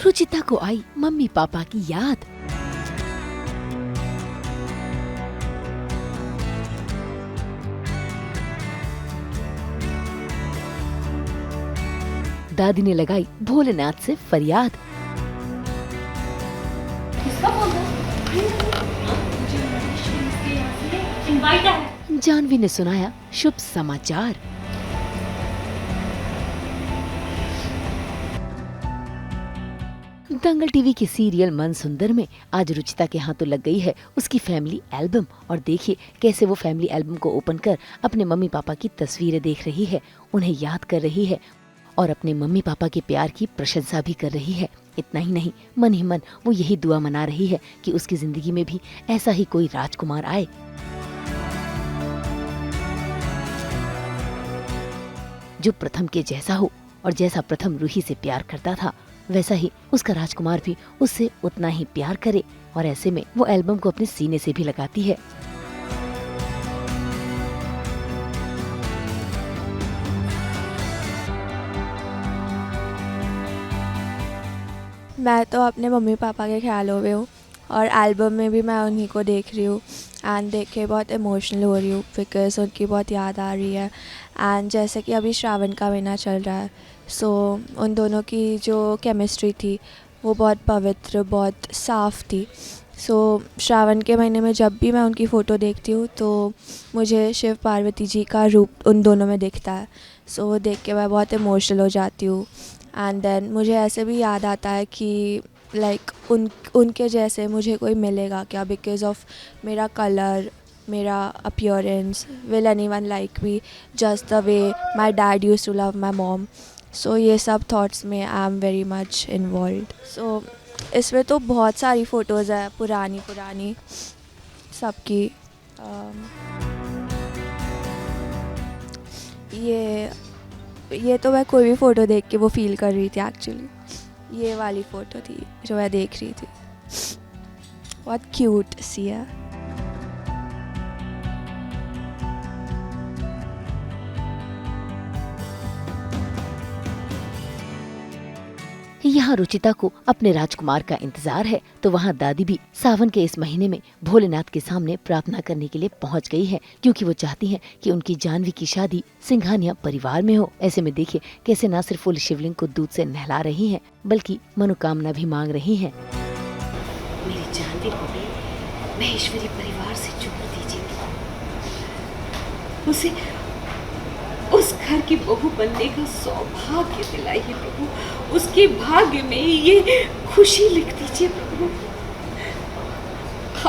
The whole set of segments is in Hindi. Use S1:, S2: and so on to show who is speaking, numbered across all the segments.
S1: रुचिता को आई मम्मी पापा की याद। दादी ने लगाई भोलेनाथ से फरियाद। जानवी ने सुनाया शुभ समाचार। दंगल टीवी के सीरियल मन सुंदर में आज रुचिता के हाथों लग गई है उसकी फैमिली एल्बम। और देखिए कैसे वो फैमिली एल्बम को ओपन कर अपने मम्मी पापा की तस्वीरें देख रही है, उन्हें याद कर रही है और अपने मम्मी पापा के प्यार की प्रशंसा भी कर रही है। इतना ही नहीं, मन ही मन वो यही दुआ मना रही है कि उसकी जिंदगी में भी ऐसा ही कोई राजकुमार आए। जो प्रथम के जैसा हो और जैसा प्रथम रूही से प्यार करता था वैसा ही उसका राजकुमार भी उससे उतना ही प्यार करे। और ऐसे में वो एल्बम को अपने सीने से भी लगाती है।
S2: मैं तो अपने मम्मी पापा के ख्यालों में हूँ और एल्बम में भी मैं उन्हीं को देख रही हूँ एंड देख के बहुत इमोशनल हो रही हूँ बिकॉज़ उनकी बहुत याद आ रही है। एंड जैसे कि अभी श्रावण का महीना चल रहा है, सो उन दोनों की जो केमिस्ट्री थी वो बहुत पवित्र, बहुत साफ़ थी। सो श्रावण के महीने में जब भी मैं उनकी फ़ोटो देखती हूँ तो मुझे शिव पार्वती जी का रूप उन दोनों में दिखता है। सो वो देख के मैं बहुत इमोशनल हो जाती हूँ। एंड देन मुझे ऐसे भी याद आता है कि लाइक उनके जैसे मुझे कोई मिलेगा क्या, बिकॉज़ ऑफ मेरा कलर, मेरा appearance, will anyone like me just the way my dad used to love my mom. So ये सब थॉट्स में I am very much involved. So इसमें तो बहुत सारी फ़ोटोज़ है पुरानी सबकी। ये तो मैं कोई भी फ़ोटो देख के वो फ़ील कर रही थी एक्चुअली। ये वाली फ़ोटो थी जो मैं देख रही थी, बहुत क्यूट सी है।
S1: यहाँ रुचिता को अपने राजकुमार का इंतजार है तो वहाँ दादी भी सावन के इस महीने में भोलेनाथ के सामने प्रार्थना करने के लिए पहुँच गई है, क्योंकि वो चाहती हैं कि उनकी जानवी की शादी सिंघानिया परिवार में हो। ऐसे में देखिए कैसे न सिर्फ वो शिवलिंग को दूध से नहला रही हैं बल्कि मनोकामना भी मांग रही हैं।
S3: मेरी जानवी को भी महेश्वरी परिवार से जोड़ दीजिए, उसे उस घर की बहू बनने का सौभाग्य दिलाइए प्रभु, उसके भाग्य में ये खुशी लिख दीजिए प्रभु।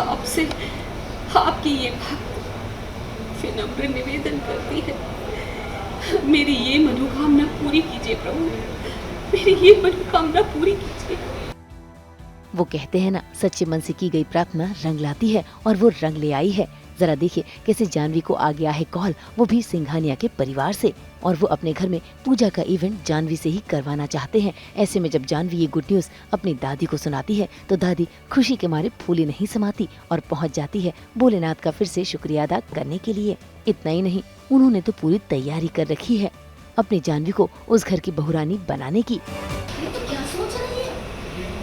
S3: आपसे आपकी ये भक्त विनम्र निवेदन करती है, मेरी ये मनोकामना पूरी कीजिए प्रभु, मेरी ये मनोकामना पूरी कीजिए।
S1: वो कहते हैं ना, सच्चे मन से की गई प्रार्थना रंग लाती है और वो रंग ले आई है। जरा देखिए कैसे जानवी को आ गया है कॉल, वो भी सिंघानिया के परिवार से, और वो अपने घर में पूजा का इवेंट जानवी से ही करवाना चाहते हैं। ऐसे में जब जानवी ये गुड न्यूज़ अपनी दादी को सुनाती है तो दादी खुशी के मारे फूली नहीं समाती और पहुंच जाती है भोलेनाथ का फिर से शुक्रिया अदा करने के लिए। इतना ही नहीं, उन्होंने तो पूरी तैयारी कर रखी है अपनी जानवी को उस घर की बहुरानी बनाने की।
S4: क्या सोच रही है?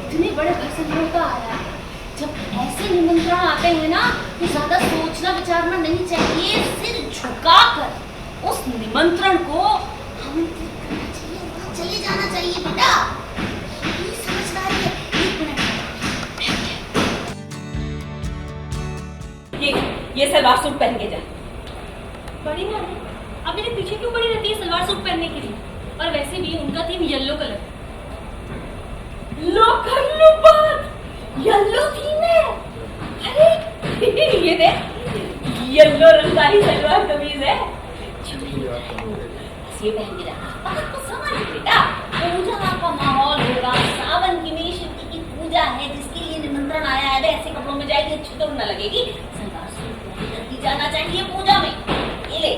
S4: इतने बड़े घर से न्योता आया है, जब ऐसे निमंत्रण आते हैं ना तो ज्यादा सोचना विचारना नहीं चाहिए, सिर झुकाकर उस निमंत्रण को आमंत्रित करना चाहिए, चले जाना चाहिए बेटा। ये समझदारी है। एक मिनट,
S3: ये सलवार सूट पहन के जा।
S4: बड़ी ना अब मेरे पीछे क्यों पड़ी रहती है सलवार सूट पहनने के लिए? और वैसे भी उनका थीम येलो कलर। लो कर लो बात, येलो थीम है। अरे ये देख, येलो रंग का ही सलवार कमीज है। ये पहन के जा। बात को समझ बेटा, पूजा का माहौल होगा, सावन की में शिव की पूजा है जिसके लिए निमंत्रण आया है, ऐसे कपड़ों में जाएगी अच्छी तो न लगेगी। सलवार सूट पहन के जाना चाहिए पूजा में। ये ले।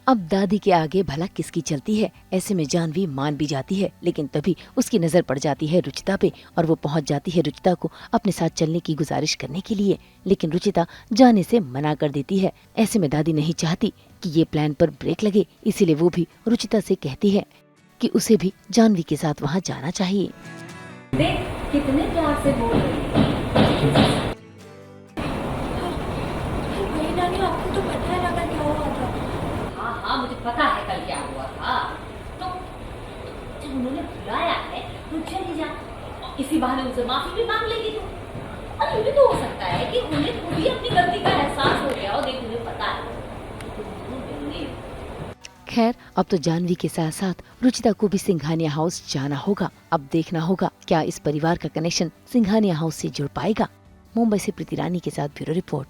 S1: अब दादी के आगे भला किसकी चलती है। ऐसे में जानवी मान भी जाती है, लेकिन तभी उसकी नजर पड़ जाती है रुचिता पे और वो पहुंच जाती है रुचिता को अपने साथ चलने की गुजारिश करने के लिए, लेकिन रुचिता जाने से मना कर देती है। ऐसे में दादी नहीं चाहती कि ये प्लान पर ब्रेक लगे, इसीलिए वो भी रुचिता से कहती है कि उसे भी जानवी के साथ वहाँ जाना चाहिए।
S4: देख कितने प्यार से बोल रही है।
S2: वही नानी, आपको तो पता है ना कल क्या हुआ था।
S4: हाँ हाँ मुझे पता है कल क्या हुआ था। तो जब उन्होंने बुलाया है तो चली जा, इसी बहाने उनसे माफी भी मांग लेगी तू। और ये भी तो हो सकता है कि उन्हें खुद ही अपनी गलती का एहसास हो गया हो। देख मुझे पता है
S1: खैर, अब तो जानवी के साथ साथ रुचिता को भी सिंघानिया हाउस जाना होगा। अब देखना होगा क्या इस परिवार का कनेक्शन सिंघानिया हाउस से जुड़ पाएगा। मुंबई से प्रीति रानी के साथ ब्यूरो रिपोर्ट।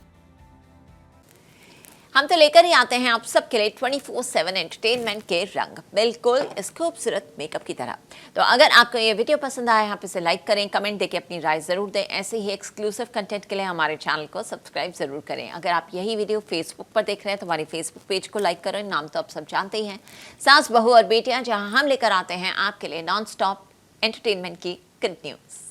S5: हम तो लेकर ही आते हैं आप सबके लिए 24/7 एंटरटेनमेंट के रंग, बिल्कुल इस खूबसूरत मेकअप की तरह। तो अगर आपको ये वीडियो पसंद आया, यहाँ पे से लाइक करें, कमेंट देके अपनी राय ज़रूर दें। ऐसे ही एक्सक्लूसिव कंटेंट के लिए हमारे चैनल को सब्सक्राइब ज़रूर करें। अगर आप यही वीडियो फेसबुक पर देख रहे हैं तो हमारे फेसबुक पेज को लाइक करें। नाम तो आप सब जानते ही हैं, सास बहू और बेटियाँ, जहाँ हम लेकर आते हैं आपके लिए नॉन स्टॉप एंटरटेनमेंट की गुड न्यूज़।